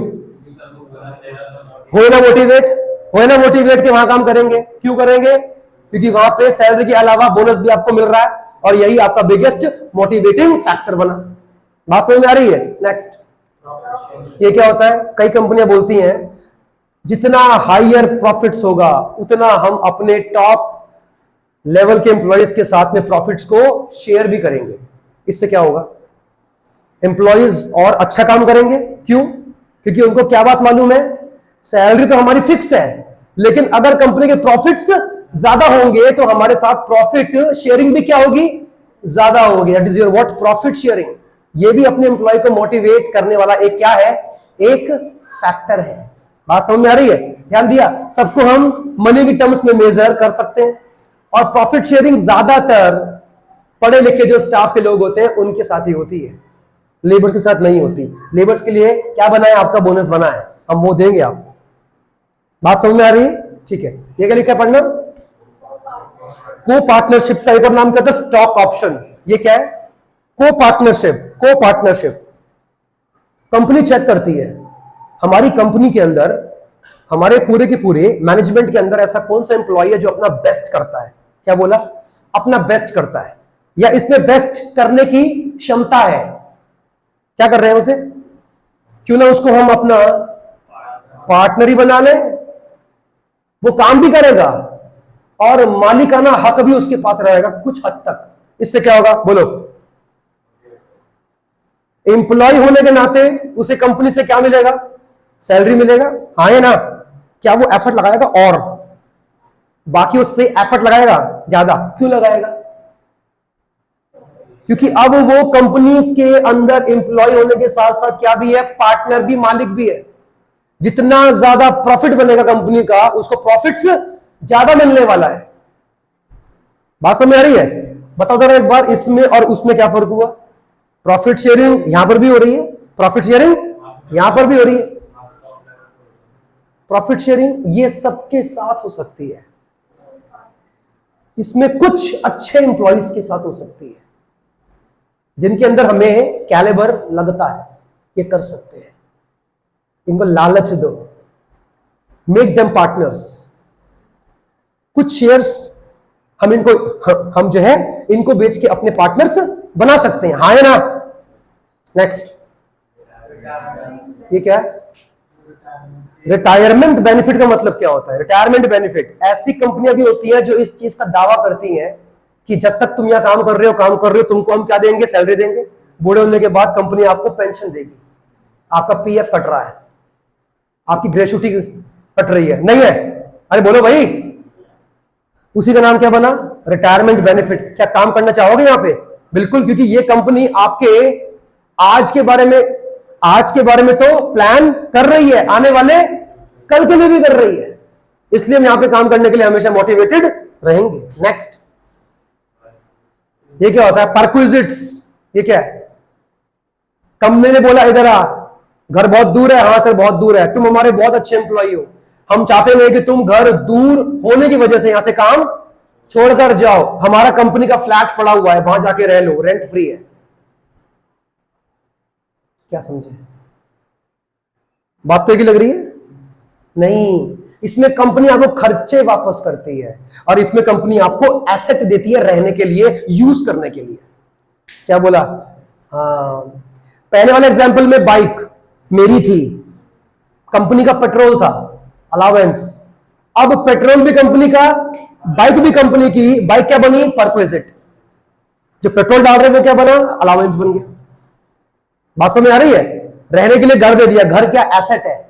S1: हो ना मोटिवेट के वहां काम करेंगे। क्यों करेंगे? क्योंकि वहां पे सैलरी के अलावा बोनस भी आपको मिल रहा है और यही आपका बिगेस्ट मोटिवेटिंग फैक्टर बना। बात समझ में आ रही है? नेक्स्ट, ये क्या होता है? कई कंपनियां बोलती हैं जितना हायर प्रॉफिट्स होगा उतना हम अपने टॉप लेवल के एम्प्लॉयज के साथ में प्रॉफिट्स को शेयर भी करेंगे। इससे क्या होगा? एम्प्लॉयज और अच्छा काम करेंगे। क्यों? क्योंकि उनको क्या बात मालूम है? सैलरी तो हमारी फिक्स है, लेकिन अगर कंपनी के प्रॉफिट्स ज्यादा होंगे तो हमारे साथ प्रॉफिट शेयरिंग भी क्या होगी? ज्यादा होगी। That is your what? Profit sharing. ये भी अपने एम्प्लॉय को मोटिवेट करने वाला एक क्या है? एक फैक्टर है। बात समझ में आ रही है? ध्यान दिया? सबको हम मनी की टर्म्स में मेजर कर सकते हैं। और प्रॉफिट शेयरिंग ज्यादातर पढ़े लिखे जो स्टाफ के लोग होते हैं उनके साथ ही होती है, लेबर्स के साथ नहीं होती। लेबर्स के लिए क्या बना है? आपका बोनस बना है, हम वो देंगे आपको। बात समझ में आ रही है? ठीक है। ये क्या लिखा है? पढ़ना। को पार्टनरशिप का एक और नाम क्या होता है? Stock option. ये क्या है? को पार्टनरशिप। कंपनी चेक करती है हमारी कंपनी के अंदर, हमारे पूरे के पूरे मैनेजमेंट के अंदर ऐसा कौन सा एम्प्लॉय है जो अपना बेस्ट करता है। क्या बोला? अपना बेस्ट करता है, या इसमें बेस्ट करने की क्षमता है। क्या कर रहे हैं उसे? क्यों ना उसको हम अपना पार्टनर ही बना लें, वो काम भी करेगा और मालिकाना हक भी उसके पास रहेगा कुछ हद तक। इससे क्या होगा? बोलो। एम्प्लॉय होने के नाते उसे कंपनी से क्या मिलेगा? सैलरी मिलेगा। हाँ या ना? क्या वो एफर्ट लगाएगा और बाकी उससे एफर्ट लगाएगा ज्यादा? क्यों लगाएगा? क्योंकि अब वो कंपनी के अंदर एम्प्लॉय होने के साथ साथ क्या भी है? पार्टनर भी, मालिक भी है। जितना ज्यादा प्रॉफिट बनेगा कंपनी का, उसको प्रॉफिट्स ज्यादा मिलने वाला है। बात समझ में आ रही है? बताओ जरा एक बार, इसमें और उसमें क्या फर्क हुआ? प्रॉफिट शेयरिंग यहां पर भी हो रही है, प्रॉफिट शेयरिंग यहां पर भी हो रही है। प्रॉफिट शेयरिंग ये सबके साथ हो सकती है, इसमें कुछ अच्छे एम्प्लॉयज के साथ हो सकती है जिनके अंदर हमें कैलिबर लगता है, ये कर सकते हैं। इनको लालच दो, मेक देम पार्टनर्स। कुछ शेयर्स हम जो है इनको बेच के अपने पार्टनर्स बना सकते हैं। हाँ है ना? नेक्स्ट, ये क्या है? रिटायरमेंट बेनिफिट का मतलब क्या होता है? रिटायरमेंट बेनिफिट, ऐसी कंपनियां भी होती हैं जो इस चीज का दावा करती हैं कि जब तक तुम यहाँ काम कर रहे हो तुमको हम क्या देंगे, सैलरी देंगे, बूढ़े होने के बाद कंपनी आपको पेंशन देगी, आपका पीएफ कट रहा है, आपकी ग्रेचुटी कट रही है, नहीं है? अरे बोलो भाई, उसी का नाम क्या बना, रिटायरमेंट बेनिफिट। क्या काम करना चाहोगे यहाँ पे? बिल्कुल, क्योंकि ये कंपनी आपके आज के बारे में तो प्लान कर रही है, आने वाले कल के लिए भी कर रही है, इसलिए हम यहां पे काम करने के लिए हमेशा मोटिवेटेड रहेंगे। नेक्स्ट, ये क्या होता है? परक्विजिट्स। ये क्या है? कंपनी ने बोला इधर आ, घर बहुत दूर है, हाँ सर बहुत दूर है, तुम हमारे बहुत अच्छे एम्प्लॉई हो, हम चाहते हैं कि तुम घर दूर होने की वजह से यहां से काम छोड़कर जाओ, हमारा कंपनी का फ्लैट पड़ा हुआ है, वहां जाके रह लो, रेंट फ्री है। क्या समझे? बात तो एक ही लग रही है? नहीं, इसमें कंपनी आपको खर्चे वापस करती है और इसमें कंपनी आपको एसेट देती है रहने के लिए, यूज करने के लिए। क्या बोला? हाँ, पहले वाले एग्जांपल में बाइक मेरी थी, कंपनी का पेट्रोल था, अलावेंस। अब पेट्रोल भी कंपनी का, बाइक भी कंपनी की, बाइक क्या बनी? परक्विजिट। जो पेट्रोल डाल रहे वो क्या बना? अलावेंस बन गया। बात समझ आ रही है? रहने के लिए घर दे दिया, घर क्या? एसेट है।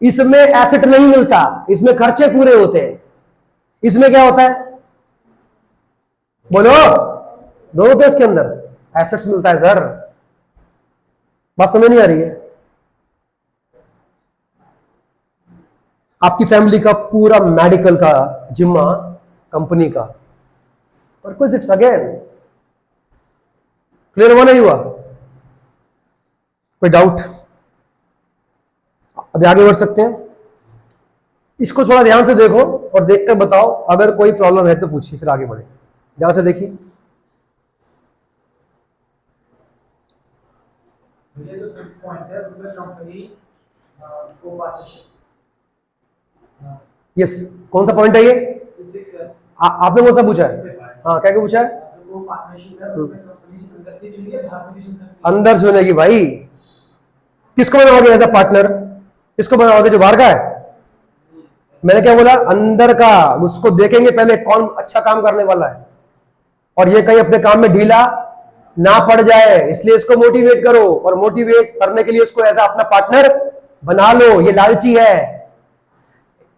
S1: इसमें एसेट नहीं मिलता, इसमें खर्चे पूरे होते हैं। इसमें क्या होता है? बोलो, दो होते हैं इसके अंदर, एसेट्स मिलता है सर। बात समझ नहीं आ रही है? आपकी फैमिली का पूरा मेडिकल का जिम्मा कंपनी का, परक्विजिट्स अगेन। क्लियर हुआ नहीं हुआ? कोई डाउट? अभी आगे बढ़ सकते हैं। इसको थोड़ा ध्यान से देखो और देखकर बताओ, अगर कोई प्रॉब्लम है तो पूछिए, फिर आगे बढ़े। ध्यान से देखिए।
S2: ये जो फिक्स पॉइंट है उसमें कंपनी को पार्टनरशिप।
S1: यस, कौन सा पॉइंट है ये?
S2: है।
S1: आपने कौन सा पूछा है? हाँ, क्या क्या पूछा है?
S2: वो पार्टनरशिप है उसमें कंपनी अंदर से चुनिए, बाहर से भी चुन सकती है।
S1: अंदर से चुनेगी भाई। किसको बनाओगे एज अ पार्टनर? किसको बनाओगे? जो बाहर का है? मैंने क्या बोला? अंदर का। उसको देखेंगे पहले कौन अच्छा काम करने वाला है, और ये कहीं अपने काम में ढीला ना पड़ जाए, इसलिए इसको मोटिवेट करो, और मोटिवेट करने के लिए इसको ऐसा अपना पार्टनर बना लो। ये लालची है,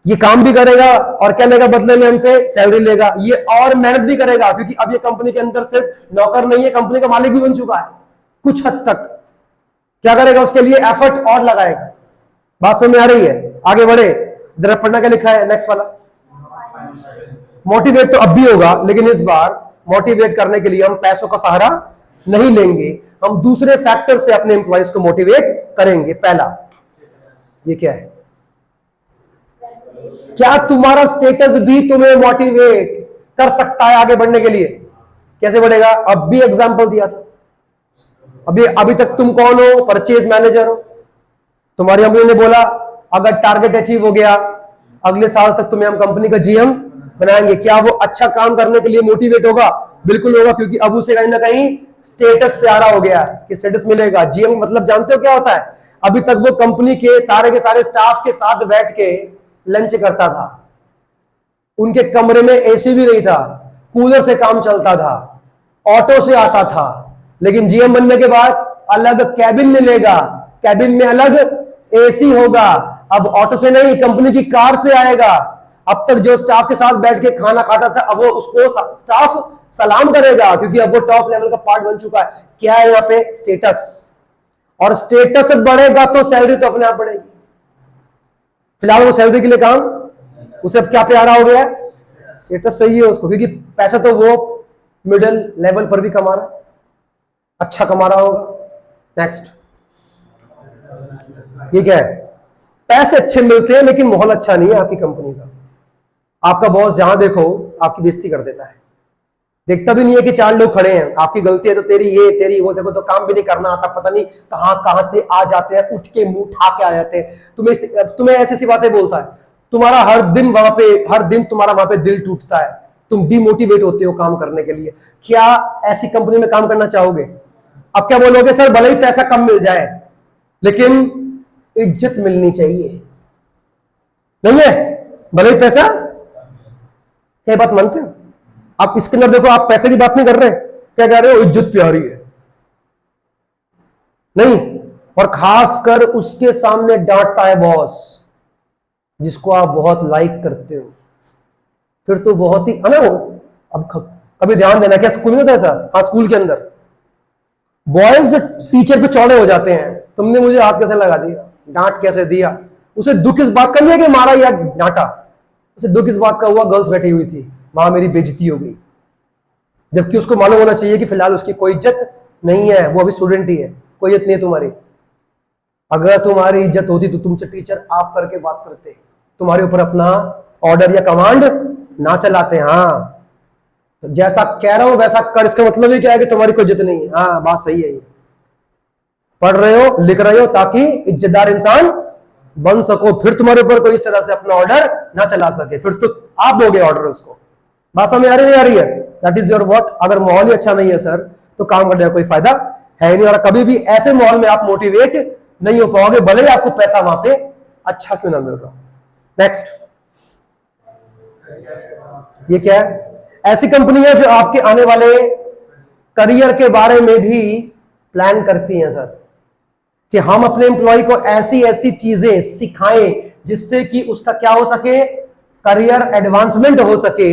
S1: ये काम भी करेगा और क्या लेगा बदले में? हमसे सैलरी लेगा। ये और मेहनत भी करेगा, क्योंकि अब ये कंपनी के अंदर सिर्फ नौकर नहीं है, कंपनी का मालिक भी बन चुका है कुछ हद तक। क्या करेगा? उसके लिए एफर्ट और लगाएगा। बात समझ में आ रही है? आगे बढ़े। जरा पढ़ना क्या लिखा है नेक्स्ट वाला। मोटिवेट तो अब भी होगा, लेकिन इस बार मोटिवेट करने के लिए हम पैसों का सहारा नहीं लेंगे, हम दूसरे फैक्टर से अपने एम्प्लॉइज को मोटिवेट करेंगे। पहला, ये क्या है? क्या तुम्हारा स्टेटस भी तुम्हें मोटिवेट कर सकता है आगे बढ़ने के लिए? कैसे बढ़ेगा? अब भी एग्जांपल दिया था। अभी तक तुम कौन हो? परचेज मैनेजर हो। तुम्हारी कंपनी ने बोला अगर टारगेट अचीव हो गया अगले साल तक तुम्हें हम कंपनी का जीएम बनाएंगे। क्या वो अच्छा काम करने के लिए मोटिवेट होगा? बिल्कुल होगा, क्योंकि अब उसे कहीं ना कहीं स्टेटस प्यारा हो गया कि स्टेटस मिलेगा। जीएम मतलब जानते हो क्या होता है? अभी तक वो कंपनी के सारे स्टाफ के साथ बैठ के लंच करता था, उनके कमरे में एसी भी नहीं था, कूलर से काम चलता था, ऑटो से आता था। लेकिन जीएम बनने के बाद अलग कैबिन मिलेगा, कैबिन में अलग एसी होगा। अब ऑटो से नहीं, कंपनी की कार से आएगा। अब तक जो स्टाफ के साथ बैठ के खाना खाता था, अब वो उसको स्टाफ सलाम करेगा, क्योंकि अब वो टॉप लेवल का पार्ट बन चुका है। क्या है यहाँ पे? स्टेटस। और स्टेटस बढ़ेगा तो सैलरी तो अपने आप बढ़ेगी। फिलहाल वो सैलरी के लिए काम, उसे अब क्या प्यारा हो गया? स्टेटस चाहिए उसको, क्योंकि पैसा तो वो मिडिल लेवल पर भी कमा रहा, अच्छा कमा रहा होगा। नेक्स्ट, ये क्या है? पैसे अच्छे मिलते हैं लेकिन माहौल अच्छा नहीं है आपकी कंपनी का। आपका बॉस जहां देखो आपकी बेइज्जती कर देता है, देखता भी नहीं है कि चार लोग खड़े हैं, आपकी गलती है तो तेरी ये तेरी वो, देखो तो काम भी नहीं करना आता, पता नहीं कहां से आ जाते हैं, उठ के मुंह उठा के आ जाते हैं। तुम्हें ऐसी ऐसी बातें बोलता है, तुम्हारा हर दिन तुम्हारा वहां पे दिल टूटता है, तुम डिमोटिवेट होते हो काम करने के लिए। क्या ऐसी कंपनी में काम करना चाहोगे? अब क्या बोलोगे? सर भले ही पैसा कम मिल जाए लेकिन इज्जत मिलनी चाहिए, नहीं है? भले ही पैसा, क्या बात मानते हो? आप इसके अंदर देखो, आप पैसे की बात नहीं कर रहे, क्या कह रहे हो, इज्जत प्यारी है, नहीं। और खासकर उसके सामने डांटता है बॉस जिसको आप बहुत लाइक करते हो, फिर तो बहुत ही है ना। वो अब कभी ध्यान देना, क्या स्कूल में होता है ऐसा? हाँ, स्कूल के अंदर बॉयज टीचर पे चौड़े हो जाते हैं, तुमने मुझे हाथ कैसे लगा दिया, डांट कैसे दिया। उसे दुख इस बात का नहीं है कि मारा या डांटा, उसे दुख इस बात का हुआ गर्ल्स बैठी हुई थी वहां, मेरी बेइज्जती हो गई। जबकि उसको मालूम होना चाहिए कि फिलहाल उसकी कोई इज्जत नहीं है, वो अभी स्टूडेंट ही है, कोई इज्जत नहीं है तुम्हारी। अगर तुम्हारी इज्जत होती तो तुमसे टीचर आप करके बात करते, तुम्हारे ऊपर अपना ऑर्डर या कमांड ना चलाते। हाँ, तो जैसा कह रहा हूं वैसा कर, इसका मतलब ही क्या है कि तुम्हारी कोई इज्जत नहीं है। हाँ, बात सही है ये। पढ़ रहे हो, लिख रहे हो ताकि इज्जतदार इंसान बन सको, फिर तुम्हारे ऊपर कोई इस तरह से अपना ऑर्डर ना चला सके, फिर तो आप दोगे ऑर्डर उसको। बात समझ आ रही नहीं आ रही है? That is your what. अगर माहौल ही अच्छा नहीं है सर, तो काम करने का कोई फायदा है नहीं, और कभी भी ऐसे माहौल में आप मोटिवेट नहीं हो पाओगे, भले ही आपको पैसा वहां पे अच्छा क्यों ना मिल रहा। नेक्स्ट, ये क्या है? ऐसी कंपनी है जो आपके आने वाले करियर के बारे में भी प्लान करती है सर, कि हम अपने एम्प्लॉय को ऐसी ऐसी चीजें सिखाएं जिससे कि उसका क्या हो सके, करियर एडवांसमेंट हो सके।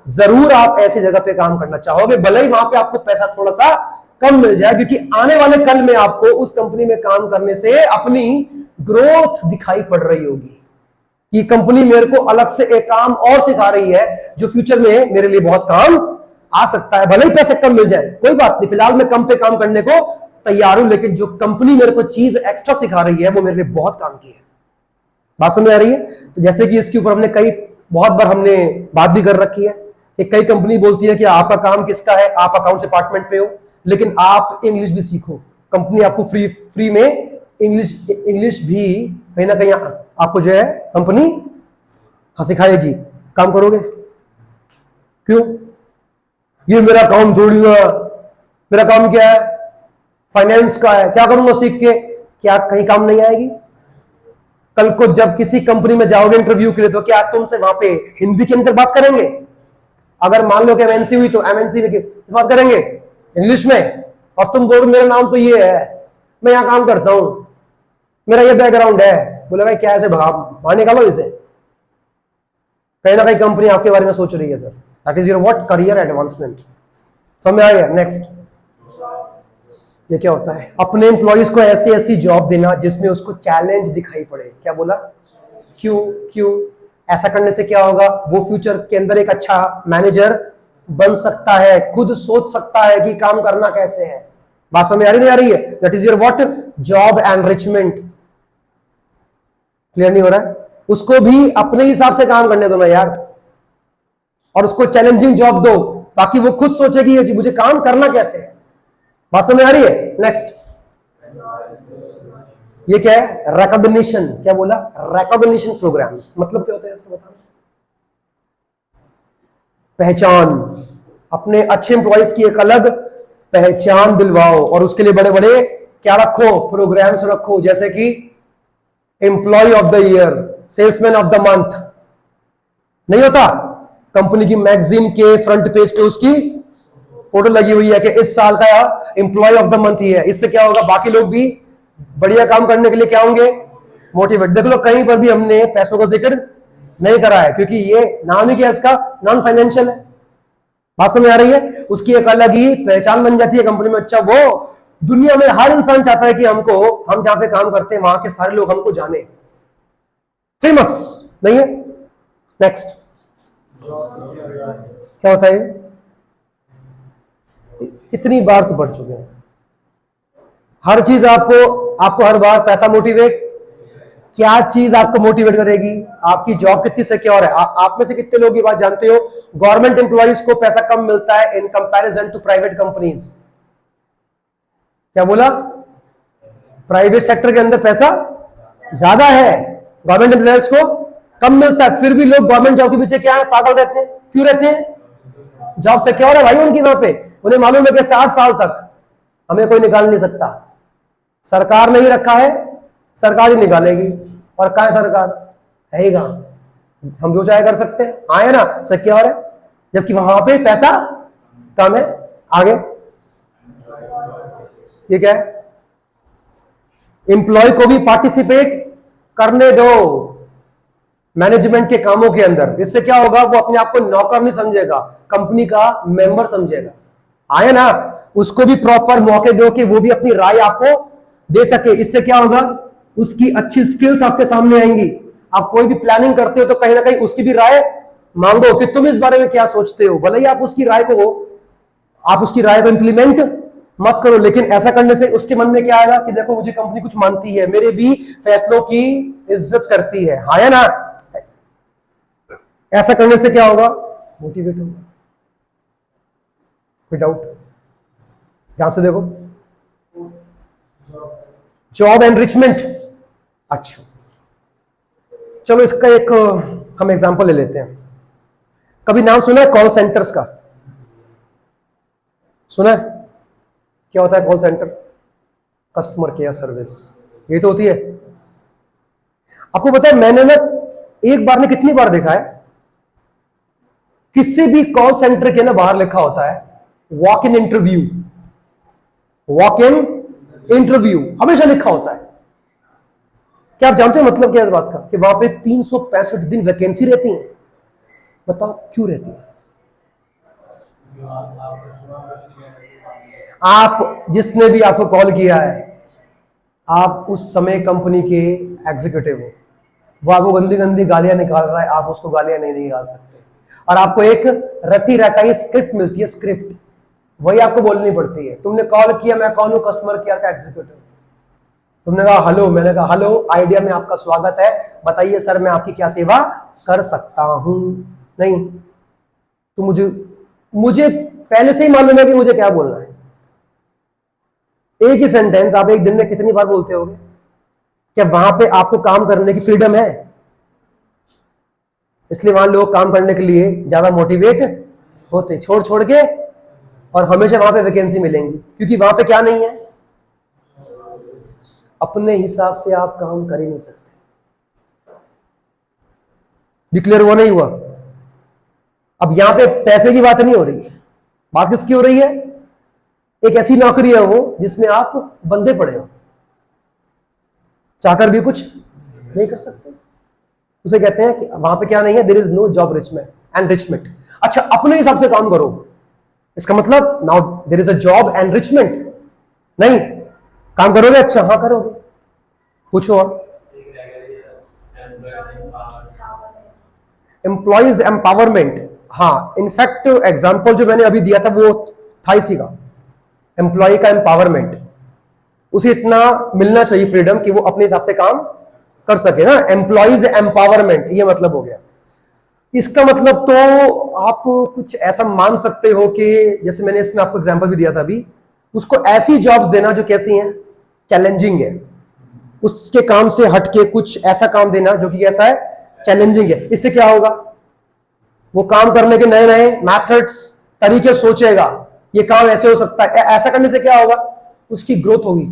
S1: जरूर आप ऐसी जगह पे काम करना चाहोगे, भले ही वहां पे आपको पैसा थोड़ा सा कम मिल जाए, क्योंकि आने वाले कल में आपको उस कंपनी में काम करने से अपनी ग्रोथ दिखाई पड़ रही होगी कि कंपनी मेरे को अलग से एक काम और सिखा रही है जो फ्यूचर में मेरे लिए बहुत काम आ सकता है। भले ही पैसे कम मिल जाए, कोई बात नहीं, फिलहाल मैं कम पे काम करने को तैयार हूं, लेकिन जो कंपनी मेरे को चीज एक्स्ट्रा सिखा रही है वो मेरे लिए बहुत काम की है। बात समझ आ रही है? तो जैसे कि इसके ऊपर हमने बहुत बार हमने बात भी कर रखी है कि कई कंपनी बोलती है कि आपका काम किसका है, आप अकाउंट्स डिपार्टमेंट पे हो, लेकिन आप इंग्लिश भी सीखो। कंपनी आपको फ्री में इंग्लिश भी कहीं ना कहीं आपको जो है कंपनी सिखाएगी। काम करोगे? क्यों? ये मेरा काम थोड़ी हुआ, मेरा काम क्या है, फाइनेंस का है, क्या करूंगा सीख के? क्या कहीं काम नहीं आएगी? कल को जब किसी कंपनी में जाओगे इंटरव्यू के लिए, तो क्या तुमसे वहां पे हिंदी के अंदर बात करेंगे? अगर मान लो कि एमएनसी हुई तो एमएनसी में बात करेंगे इंग्लिश में, और तुम बोलो मेरा नाम तो ये है, मैं यहां काम करता हूं, मेरा ये बैकग्राउंड है, बोले भाई क्या ऐसे बाहर निकालो इसे। कहीं ना कहीं कंपनी आपके बारे में सोच रही है sir. That is your what, career advancement. समझ आया? नेक्स्ट, ये क्या होता है? अपने एम्प्लॉइज को ऐसी ऐसी जॉब देना जिसमें उसको चैलेंज दिखाई पड़े। क्या बोला? क्यों ऐसा करने से क्या होगा? वो फ्यूचर के अंदर एक अच्छा मैनेजर बन सकता है, खुद सोच सकता है कि काम करना कैसे है। बात समझ आ रही नहीं आ रही है? That is your what, job enrichment. Clear नहीं हो रहा है? उसको भी अपने हिसाब से काम करने दो ना यार, और उसको चैलेंजिंग जॉब दो ताकि वो खुद सोचे कि ये मुझे काम करना कैसे है। बात समझ आ रही है? नेक्स्ट, ये क्या है? रिकॉग्निशन। क्या बोला? Recognition programs. मतलब क्या होता है इसका बताओ? पहचान। अपने अच्छे एम्प्लॉइज की एक अलग पहचान दिलवाओ, और उसके लिए बड़े बड़े क्या रखो, प्रोग्राम्स रखो, जैसे कि employee of the year, salesman of the month. नहीं होता? कंपनी की मैगजीन के फ्रंट पेज पे उसकी फोटो लगी हुई है कि इस साल का एम्प्लॉय ऑफ द मंथ ही है। इससे क्या होगा? बाकी लोग भी बढ़िया काम करने के लिए क्या होंगे? मोटिवेट। देख लो, कहीं पर भी हमने पैसों का जिक्र नहीं करा है, क्योंकि ये नाम ही क्या इसका, नॉन फाइनेंशियल है। बात समझ आ रही है? उसकी एक अलग ही पहचान बन जाती है कंपनी में। अच्छा, वो दुनिया में हर इंसान चाहता है कि हम जहां पे काम करते हैं वहां के सारे लोग हमको जाने, फेमस नहीं है? नेक्स्ट, क्या होता है? इतनी बार तो बढ़ चुके हैं। हर चीज आपको हर बार पैसा मोटिवेट। क्या चीज आपको मोटिवेट करेगी? आपकी जॉब कितनी सिक्योर है? आप में से कितने लोग ये बात जानते हो गवर्नमेंट एम्प्लॉइज को पैसा कम मिलता है in comparison to private companies? क्या बोला? प्राइवेट सेक्टर के अंदर पैसा ज्यादा है, गवर्नमेंट एम्प्लॉइज को कम मिलता है, फिर भी लोग गवर्नमेंट जॉब के पीछे क्या है, पागल रहते हैं। क्यों रहते हैं? जॉब सिक्योर है भाई उनकी वहां पे, उन्हें मालूम है कि 60 साल तक हमें कोई निकाल नहीं सकता। सरकार नहीं रखा है, सरकार ही निकालेगी। और कहां है सरकार? है ही कहां? हम जो चाहे कर सकते हैं। आए ना, सिक्योर है। जबकि वहां पे पैसा कम है। आगे ये क्या है? एम्प्लॉय को भी पार्टिसिपेट करने दो मैनेजमेंट के कामों के अंदर। इससे क्या होगा? वो अपने आप को नौकर नहीं समझेगा, कंपनी का मेंबर समझेगा। आया ना? उसको भी प्रॉपर मौके दो कि वो भी अपनी राय आपको दे सके। इससे क्या होगा? उसकी अच्छी स्किल्स आपके सामने आएंगी। आप कोई भी प्लानिंग करते हो तो कहीं ना कहीं उसकी भी राय मांगो कि तुम इस बारे में क्या सोचते हो। भले ही आप उसकी राय को इंप्लीमेंट मत करो, लेकिन ऐसा करने से उसके मन में क्या आएगा कि देखो मुझे कंपनी कुछ मानती है, मेरे भी फैसलों की इज्जत करती है। हाँ या ना? ऐसा करने से क्या होगा? मोटिवेट होगा। कोई डाउट? ध्यान से देखो, जॉब एनरिचमेंट। अच्छा चलो इसका एक हम एग्जांपल ले लेते हैं। कभी नाम सुना है कॉल सेंटर्स का? सुना है? क्या होता है call centre? Customer care service, ये तो होती है। आपको पता है मैंने ना एक बार में कितनी बार देखा है, किसी भी कॉल सेंटर के ना बाहर लिखा होता है walk in interview. Walk in interview हमेशा लिखा होता है। क्या आप जानते हो मतलब क्या है इस बात का? कि वहां पे 365 दिन वैकेंसी रहती है। बताओ क्यों रहती है? आप जिसने भी आपको कॉल किया है, आप उस समय कंपनी के एग्जीक्यूटिव हो, वो आपको गंदी गंदी गालियां निकाल रहा है, आप उसको गालियां नहीं निकाल सकते। और आपको एक रटी रटाई स्क्रिप्ट मिलती है, स्क्रिप्ट वही आपको बोलनी पड़ती है। तुमने कॉल किया, मैं कौन हूं? कस्टमर केयर का एग्जीक्यूटिव। तुमने कहा हेलो, मैंने कहा हेलो, आइडिया में आपका स्वागत है, बताइए सर मैं आपकी क्या सेवा कर सकता हूं। नहीं तो मुझे पहले से ही मालूम है कि मुझे क्या बोलना है। एक ही सेंटेंस आप एक दिन में कितनी बार बोलते होगे? क्या वहां पे आपको काम करने की फ्रीडम है? इसलिए वहां लोग काम करने के लिए ज्यादा मोटिवेट होते, छोड़ छोड़ के, और हमेशा वहां पे वैकेंसी मिलेंगी। क्योंकि वहां पे क्या नहीं है? अपने हिसाब से आप काम कर ही नहीं सकते। क्लियर हुआ नहीं हुआ? अब यहां पे पैसे की बात नहीं हो रही है, बात किसकी हो रही है? एक ऐसी नौकरी है वो जिसमें आप बंधे पड़े हो, चाहकर भी कुछ नहीं कर सकते। उसे कहते हैं कि वहां पे क्या नहीं है? There is no job enrichment. अच्छा अपने हिसाब से काम करो, इसका मतलब now there is a job enrichment. नहीं काम करोगे? अच्छा हाँ करोगे। पूछो और। Employees empowerment. हाँ इनफैक्ट एग्जांपल जो मैंने अभी दिया था वो था इसी का, एम्प्लॉय का एम्पावरमेंट। उसे इतना मिलना चाहिए फ्रीडम कि वो अपने हिसाब से काम कर सके ना। एम्प्लॉइज एम्पावरमेंट ये मतलब हो गया। इसका मतलब तो आप कुछ ऐसा मान सकते हो कि जैसे मैंने इसमें आपको एग्जांपल भी दिया था अभी, उसको ऐसी जॉब्स देना जो कैसी हैं? चैलेंजिंग है। उसके काम से हटके कुछ ऐसा काम देना जो कि कैसा है? चैलेंजिंग है। इससे क्या होगा? वो काम करने के नए नए मैथड्स, तरीके सोचेगा, ये काम ऐसे हो सकता है। ऐसा करने से क्या होगा? उसकी ग्रोथ होगी।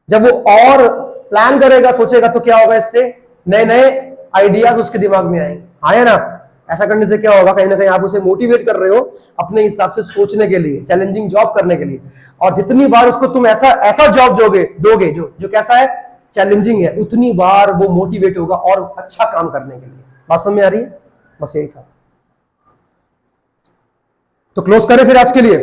S1: जब वो और प्लान करेगा, सोचेगा, तो क्या होगा? इससे नए नए आइडियाज उसके दिमाग में आएंगे। आया ना? ऐसा करने से क्या होगा? कहीं ना कहीं आप उसे मोटिवेट कर रहे हो अपने हिसाब से सोचने के लिए, चैलेंजिंग जॉब करने के लिए। और जितनी बार उसको तुम ऐसा जॉब दोगे जो कैसा है? चैलेंजिंग है, उतनी बार वो मोटिवेट होगा और अच्छा काम करने के लिए। बात समझ में आ रही है? बस यही था। तो क्लोज करें फिर आज के लिए।